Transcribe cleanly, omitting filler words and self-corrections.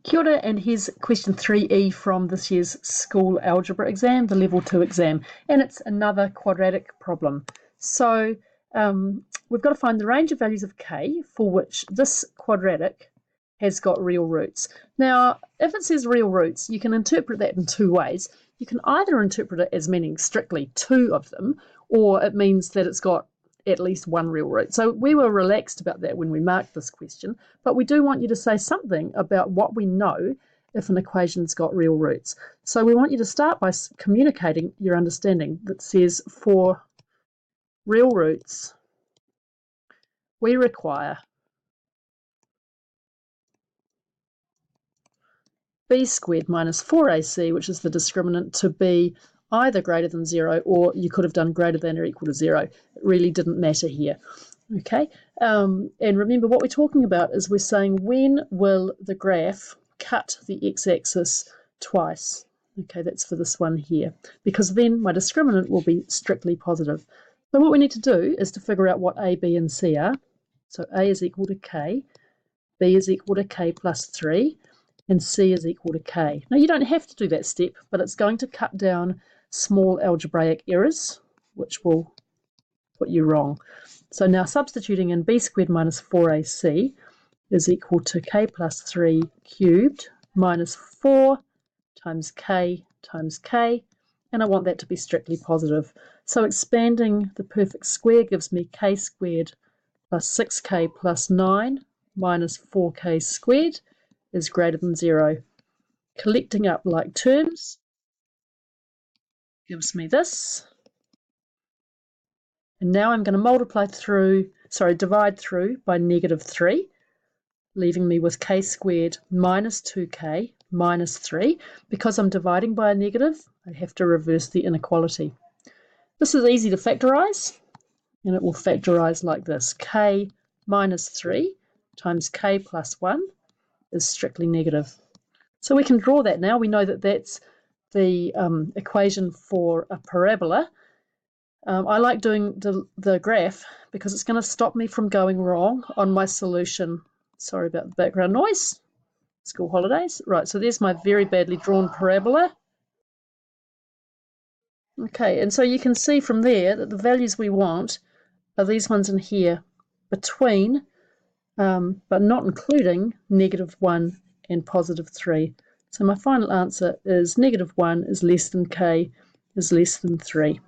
Kia ora, and here's question 3e from this year's school algebra exam, the level 2 exam, and it's another quadratic problem. So we've got to find the range of values of k for which this quadratic has got real roots. Now, if it says real roots, you can interpret that in two ways. You can either interpret it as meaning strictly two of them, or it means that it's got at least one real root. So we were relaxed about that when we marked this question, but we do want you to say something about what we know if an equation's got real roots. So we want you to start by communicating your understanding that says for real roots, we require b squared minus 4ac, which is the discriminant, to be either greater than 0, or you could have done greater than or equal to 0. It really didn't matter here. Okay, and remember what we're talking about is we're saying when will the graph cut the x-axis twice. Okay, that's for this one here, because then my discriminant will be strictly positive. So what we need to do is to figure out what a, b, and c are. So a is equal to k, b is equal to k plus 3, and c is equal to k. Now you don't have to do that step, but it's going to cut down small algebraic errors, which will put you wrong. So now substituting in b squared minus 4ac is equal to k plus 3 cubed minus 4 times k, and I want that to be strictly positive. So expanding the perfect square gives me k squared plus 6k plus 9 minus 4k squared is greater than 0. Collecting up like terms gives me this. And now I'm going to divide through by negative 3, leaving me with k squared minus 2k minus 3. Because I'm dividing by a negative, I have to reverse the inequality. This is easy to factorise, and it will factorise like this. K minus 3 times k plus 1 is strictly negative. So we can draw that now. We know that that's the equation for a parabola. I like doing the graph because it's going to stop me from going wrong on my solution. Sorry about the background noise. School holidays. Right, so there's my very badly drawn parabola. Okay, and so you can see from there that the values we want are these ones in here between, but not including, negative 1 and positive 3. So my final answer is negative 1 is less than k is less than 3.